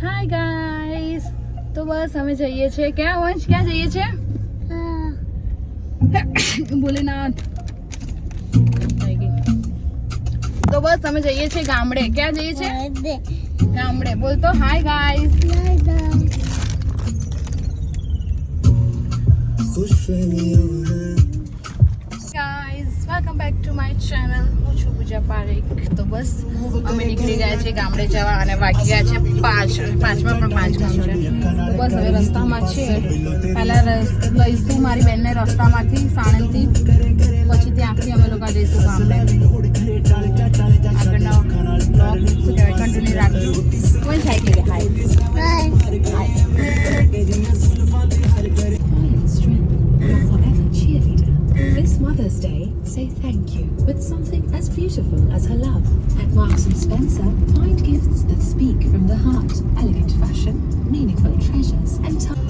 હાય guys, તો બસ અમે જઈએ છીએ ક્યાં? વંશ ક્યાં જઈએ છીએ? ભોલેનાથ. તો બસ અમે જઈએ છીએ ગામડે. ક્યાં જઈએ છીએ? ગામડે. બોલ તો hi guys. Guys, welcome back to my channel. હું છું પૂજા પારેખ. તો બસ અમે નીકળી ગયા છીએ ગામડે જવા અને વાગી ગયા છે 5 પણ 5 કામ છે. તો બસ હવે રસ્તામાં છીએ. પહેલા લઈશું મારી બેનને રસ્તામાંથી સાણંદથી, પછી ત્યાંથી અમે લોકો જઈશું ગામડે. આગળનો બ્લોગ શું કહેવાય કન્ટિન્યુ રાખજો. કોઈ થાય કે હાય This Mother's Day, say thank you with something as beautiful as her love. At Marks & Spencer, find gifts that speak from the heart. Elegant fashion, meaningful treasures, and time.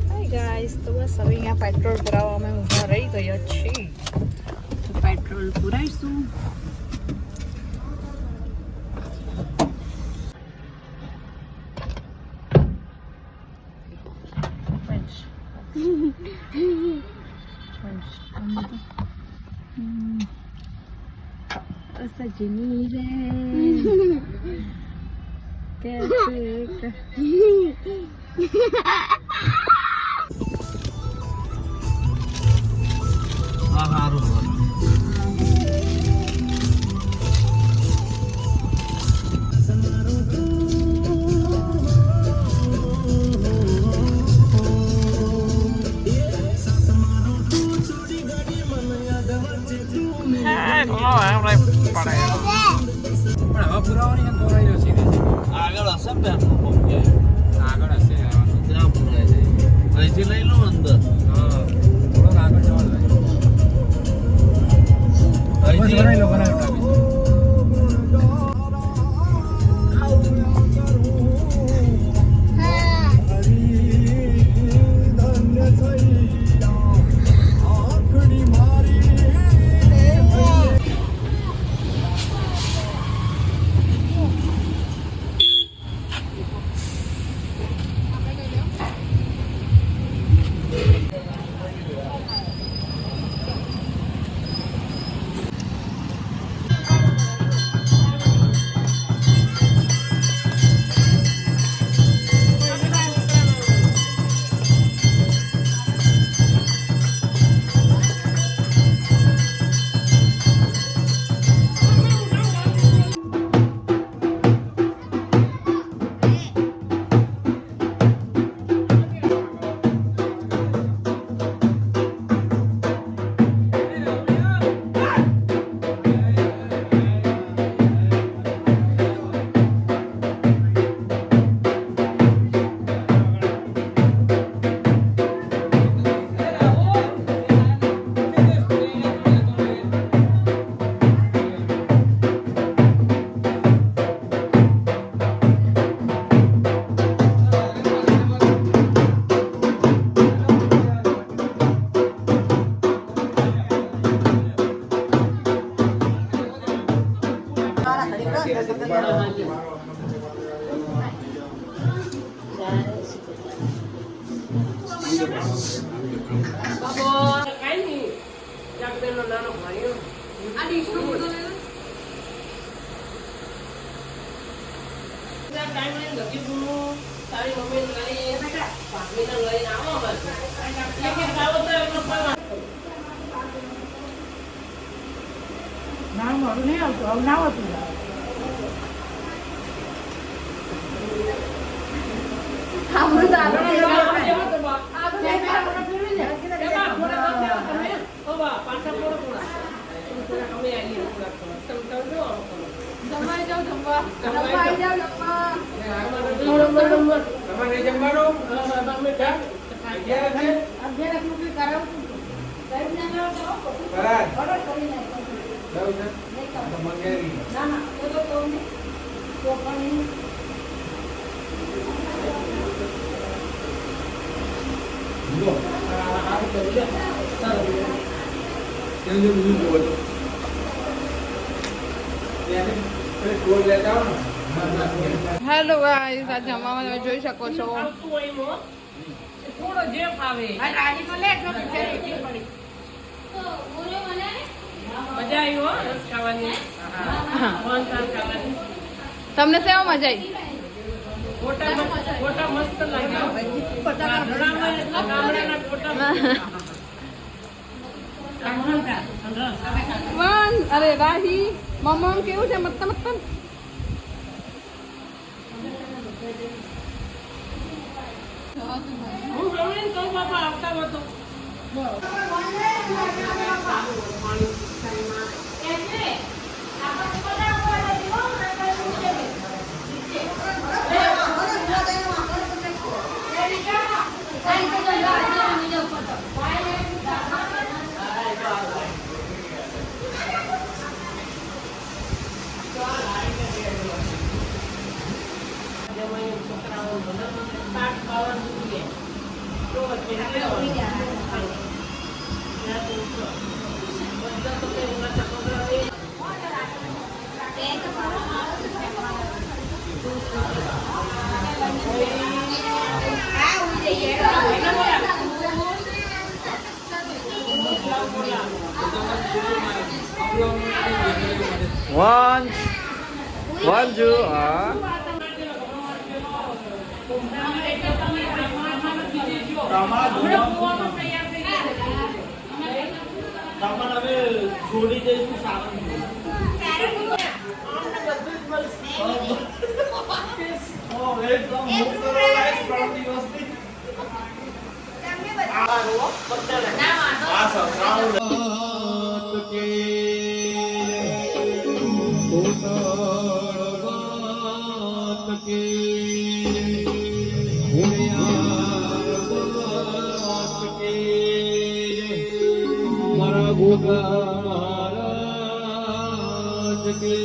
Hi guys, તો બસ હવે અહીંયા petrol પુરાવા અમે ઊભા રહી ગયા છીએ. તો પેટ્રોલ પુરાઈશું. સજની રે આગળ હશે ને આગળ હશે ત્યાં પુરાય છે અહીંથી લઈ લો અંદર થોડોક આગળ જવા દે અહીંથી લઈ લો નહીં આવતું. હવે ના આવતું. હેલો ગાઈસ, આ જમવામાં તમે જોઈ શકો છો. થોડો જે ફાવે મજા આવી હો રસ ખાવાની ખાવાની. તમને શેમાં મજા આવી? ફોટા મસ્ત લાગ્યા. ગામડાના ફોટા અરે રાહી મમ્મા કેવું છે? મત્તમ મત્તમ. હું ગમે તો બાપા આવતા હતો. One, two, છોડી જઈશું સારું. મારા ગોગા મહારાજ કે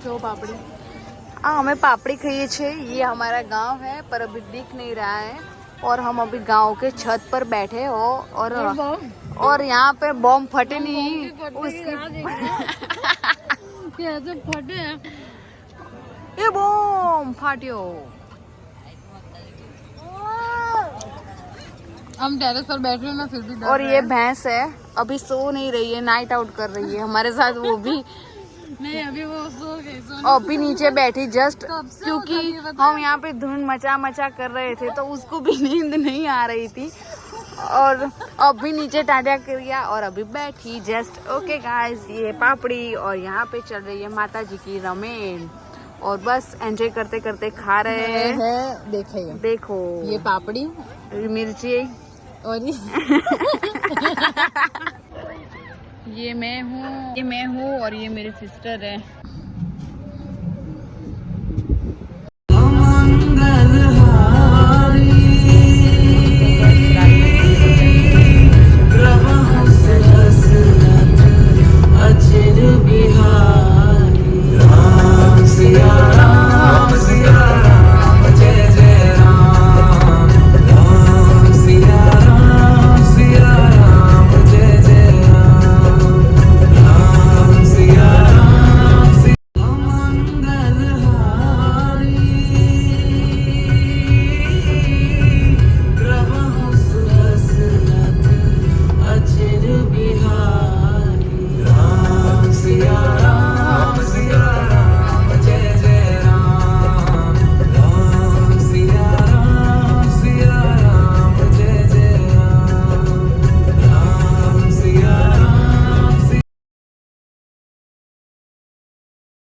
जो पापड़ी हमें पापड़ी खाइए छे. ये हमारा गांव है पर अभी दिख नहीं रहा है और हम अभी गांव के छत पर बैठे हो और यहाँ पे बॉम्ब फटे नहीं उसकी फटे ये बॉम्ब फाटियो. हम टेरेस पर बैठे हैं ना फिर भी और ये भैंस है अभी सो नहीं रही है, नाइट आउट कर रही है हमारे साथ. वो भी नहीं अभी वो सो गई. अभी नीचे बैठी जस्ट क्योंकि हम यहाँ पे धुन मचा मचा कर रहे थे तो उसको भी नींद नहीं आ रही थी और अभी नीचे टाटा कर गया और अभी बैठी जस्ट. ओके गाइस, ये पापड़ी और यहाँ पे चल रही है माता जी की रमेन और बस एंजॉय करते करते खा रहे हैं. देखो ये पापड़ी, मिर्ची और ये मैं हूँ और ये मेरी सिस्टर है.